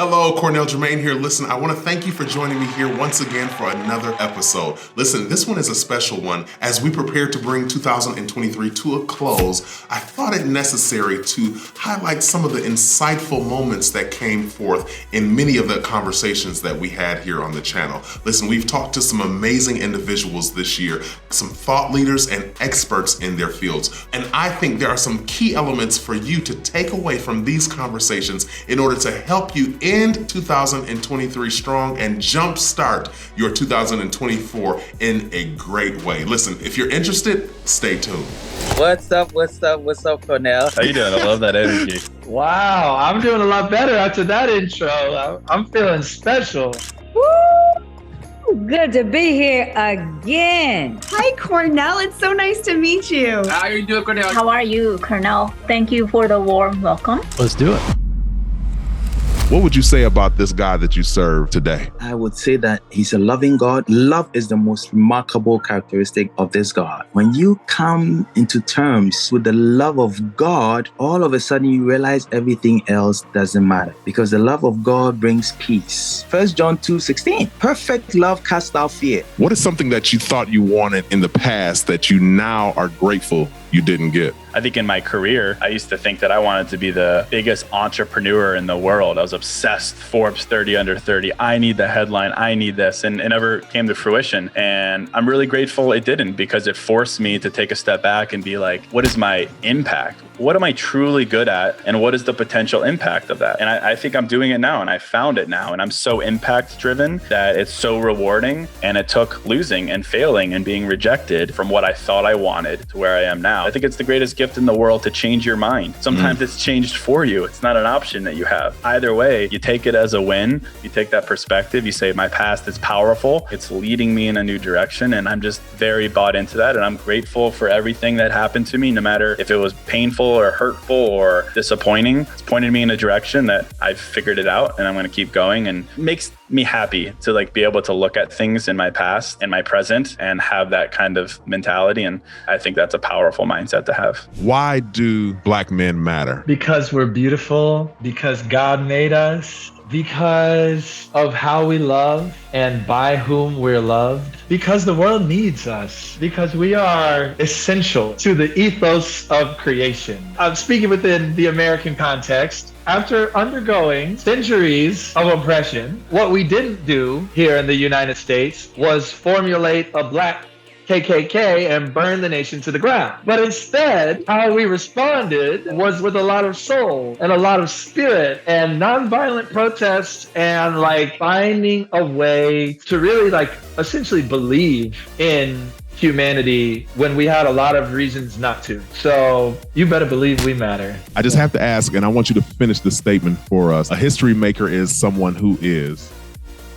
Hello, Cornell Jermaine here. Listen, I want to thank you for joining me here once again for another episode. Listen, this one is a special one. As we prepare to bring 2023 to a close, I thought it necessary to highlight some of the insightful moments that came forth in many of the conversations that we had here on the channel. Listen, we've talked to some amazing individuals this year, some thought leaders and experts in their fields. And I think there are some key elements for you to take away from these conversations in order to help you end 2023 strong and jumpstart your 2024 in a great way. Listen, if you're interested, stay tuned. What's up, Cornell? How you doing? I love that energy. Wow, I'm doing a lot better after that intro. I'm feeling special. Woo! Good to be here again. Hi, Cornell. It's so nice to meet you. How are you doing, Cornell? How are you, Cornell? Thank you for the warm welcome. Let's do it. What would you say about this God that you serve today? I would say that he's a loving God. Love is the most remarkable characteristic of this God. When you come into terms with the love of God, all of a sudden you realize everything else doesn't matter because the love of God brings peace. 1 John 2:16, perfect love casts out fear. What is something that you thought you wanted in the past that you now are grateful you didn't get? I think in my career, I used to think that I wanted to be the biggest entrepreneur in the world. I was obsessed. Forbes 30 under 30. I need the headline. I need this. And it never came to fruition. And I'm really grateful it didn't because it forced me to take a step back and be like, what is my impact? What am I truly good at? And what is the potential impact of that? And I think I'm doing it now and I found it now. And I'm so impact driven that it's so rewarding. And it took losing and failing and being rejected from what I thought I wanted to where I am now. I think it's the greatest gift in the world to change your mind. Sometimes it's changed for you. It's not an option that you have. Either way, you take it as a win. You take that perspective. You say, my past is powerful. It's leading me in a new direction. And I'm just very bought into that. And I'm grateful for everything that happened to me, no matter if it was painful or hurtful or disappointing. It's pointed me in a direction that I've figured it out and I'm going to keep going, and it makes me happy to be able to look at things in my past and my present and have that kind of mentality. And I think that's a powerful mindset to have. Why do Black men matter? Because we're beautiful, because God made us, because of how we love and by whom we're loved, because the world needs us, because we are essential to the ethos of creation. I'm speaking within the American context. After undergoing centuries of oppression, what we didn't do here in the United States was formulate a Black KKK and burn the nation to the ground. But instead, how we responded was with a lot of soul and a lot of spirit and nonviolent protests and finding a way to really essentially believe in humanity when we had a lot of reasons not to. So you better believe we matter. I just have to ask, and I want you to finish the statement for us. A history maker is someone who is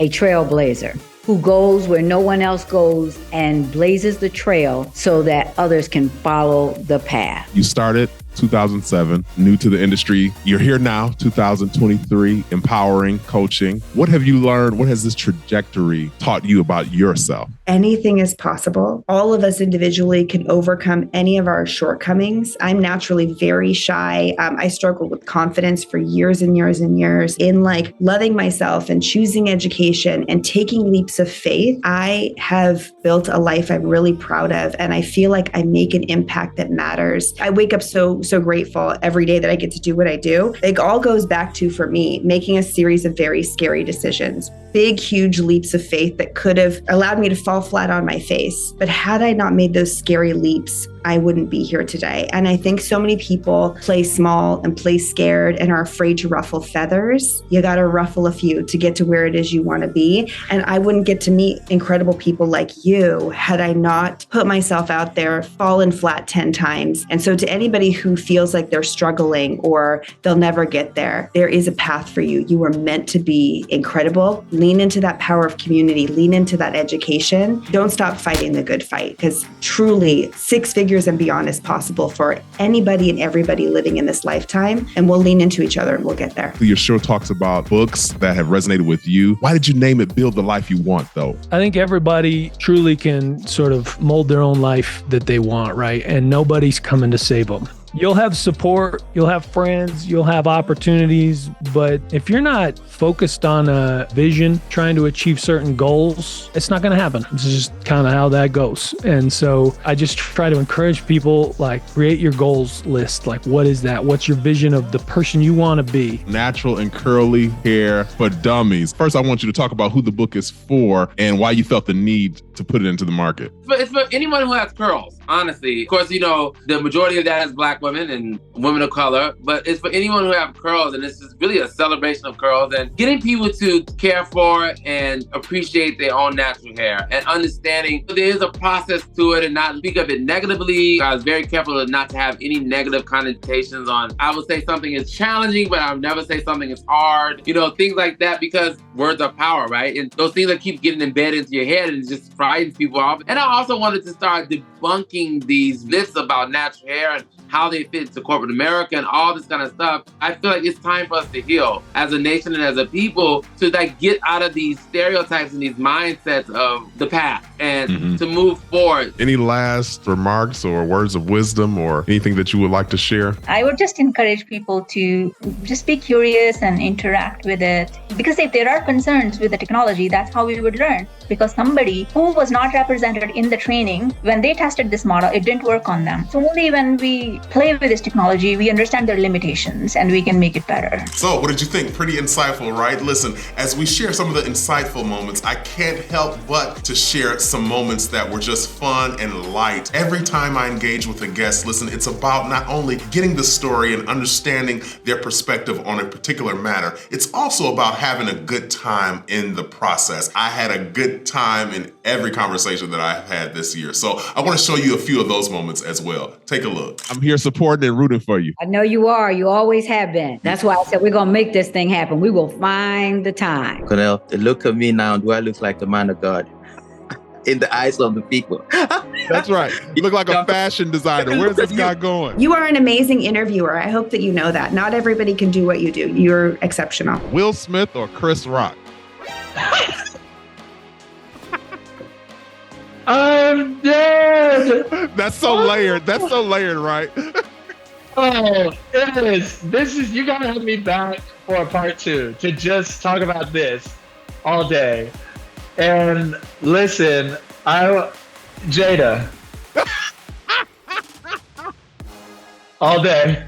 A trailblazer who goes where no one else goes and blazes the trail so that others can follow the path. You started 2007, new to the industry. You're here now, 2023, empowering, coaching. What have you learned? What has this trajectory taught you about yourself? Anything is possible. All of us individually can overcome any of our shortcomings. I'm naturally very shy. I struggled with confidence for years and years and years in loving myself and choosing education and taking leaps of faith. I have built a life I'm really proud of, and I feel like I make an impact that matters. I wake up so grateful every day that I get to do what I do. It all goes back to, for me, making a series of very scary decisions. Big, huge leaps of faith that could have allowed me to fall flat on my face. But had I not made those scary leaps, I wouldn't be here today. And I think so many people play small and play scared and are afraid to ruffle feathers. You got to ruffle a few to get to where it is you want to be. And I wouldn't get to meet incredible people like you had I not put myself out there, fallen flat 10 times. And so to anybody who feels like they're struggling or they'll never get there, there is a path for you. You are meant to be incredible. Lean into that power of community, lean into that education. Don't stop fighting the good fight, because truly 6 figures and beyond is possible for anybody and everybody living in this lifetime. And we'll lean into each other and we'll get there. Your show talks about books that have resonated with you. Why did you name it Build the Life You Want, though? I think everybody truly can sort of mold their own life that they want, right? And nobody's coming to save them. You'll have support, you'll have friends, you'll have opportunities, but if you're not focused on a vision, trying to achieve certain goals, it's not going to happen. It's just kind of how that goes. And so I just try to encourage people, like, create your goals list. Like, what is that? What's your vision of the person you want to be? Natural and curly hair for dummies. First, I want you to talk about who the book is for and why you felt the need to put it into the market. It's for anyone who has curls, honestly. Of course, the majority of that is Black women and women of color, but it's for anyone who have curls, and this is really a celebration of curls and getting people to care for and appreciate their own natural hair and understanding there is a process to it and not speak of it negatively. I was very careful not to have any negative connotations on, I would say something is challenging, but I'll never say something is hard, things like that, because words are power, right? And those things that keep getting embedded into your head and just frightens people off. And I also wanted to start debunking these myths about natural hair and how they fit into corporate America and all this kind of stuff. I feel like it's time for us to heal as a nation and as a people to get out of these stereotypes and these mindsets of the past and to move forward. Any last remarks or words of wisdom or anything that you would like to share? I would just encourage people to just be curious and interact with it. Because if there are concerns with the technology, that's how we would learn. Because somebody who was not represented in the training, when they tested this model, it didn't work on them. So only when we play with this technology, we understand their limitations and we can make it better. So what did you think? Pretty insightful, right? Listen, as we share some of the insightful moments, I can't help but to share some moments that were just fun and light. Every time I engage with a guest, listen, it's about not only getting the story and understanding their perspective on a particular matter, it's also about having a good time in the process. I had a good time in every conversation that I've had this year. So I want to show you a few of those moments as well. Take a look. I'm here supporting and rooting for you. I know you are. You always have been. That's why I said we're going to make this thing happen. We will find the time. Cornell, look at me now. Do I look like a man of God? In the eyes of the people. That's right. You look like a fashion designer. Where's this guy going? You are an amazing interviewer. I hope that you know that. Not everybody can do what you do. You're exceptional. Will Smith or Chris Rock? I'm dead. That's so layered. That's so layered, right? Oh, it is. This is, you gotta have me back for a part 2 to just talk about this all day. And listen, Jada. All day.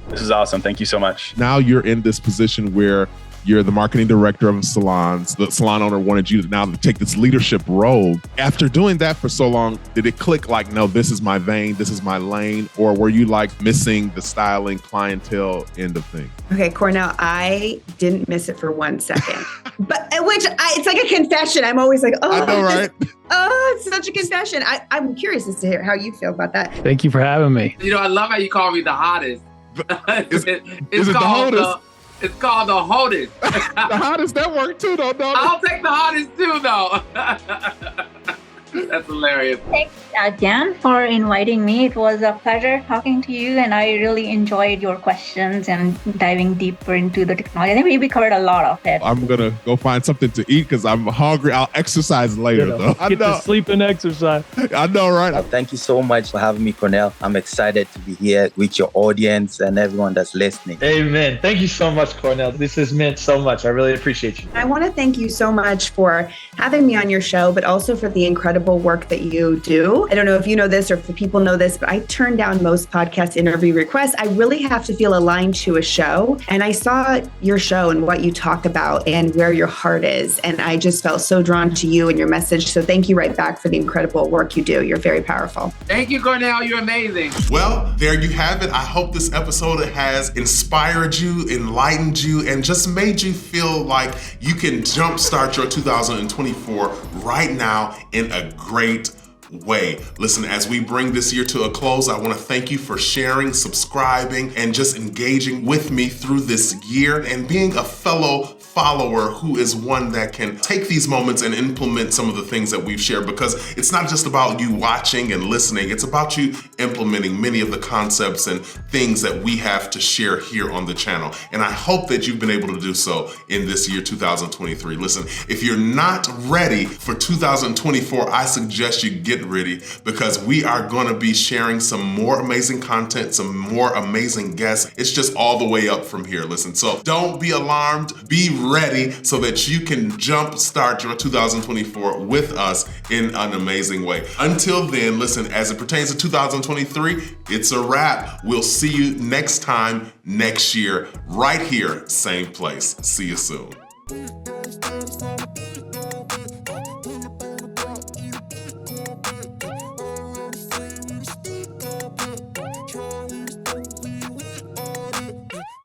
This is awesome. Thank you so much. Now you're in this position where you're the marketing director of salons. The salon owner wanted you to now take this leadership role. After doing that for so long, did it click like, no, this is my vein, this is my lane? Or were you like missing the styling clientele end of things? Okay, Cornell, I didn't miss it for 1 second. But it's like a confession. I'm always like, oh, I know, right? It's such a confession. I'm curious as to hear how you feel about that. Thank you for having me. I love how you call me the hottest. Is it the hottest? It's called the hottest. The hottest, that worked too, though. I'll take the hottest too, though. That's hilarious. Thanks again for inviting me. It was a pleasure talking to you, and I really enjoyed your questions and diving deeper into the technology. I think we covered a lot of it. I'm going to go find something to eat because I'm hungry. I'll exercise later, though. Get to sleep and exercise. I know, right? Thank you so much for having me, Cornell. I'm excited to be here with your audience and everyone that's listening. Amen. Thank you so much, Cornell. This has meant so much. I really appreciate you. I want to thank you so much for having me on your show, but also for the incredible work that you do. I don't know if you know this or if the people know this, but I turn down most podcast interview requests. I really have to feel aligned to a show. And I saw your show and what you talk about and where your heart is. And I just felt so drawn to you and your message. So thank you right back for the incredible work you do. You're very powerful. Thank you, Cornell. You're amazing. Well, there you have it. I hope this episode has inspired you, enlightened you, and just made you feel like you can jumpstart your 2024 right now in a great way. Listen, as we bring this year to a close, I want to thank you for sharing, subscribing, and just engaging with me through this year and being a fellow follower who is one that can take these moments and implement some of the things that we've shared, because it's not just about you watching and listening. It's about you implementing many of the concepts and things that we have to share here on the channel. And I hope that you've been able to do so in this year 2023. Listen, if you're not ready for 2024, I suggest you get ready, because we are going to be sharing some more amazing content, some more amazing guests. It's just all the way up from here. Listen, so don't be alarmed. Be ready so that you can jump start your 2024 with us in an amazing way. Until then, listen, as it pertains to 2023, it's a wrap. We'll see you next time next year, right here, same place. See you soon.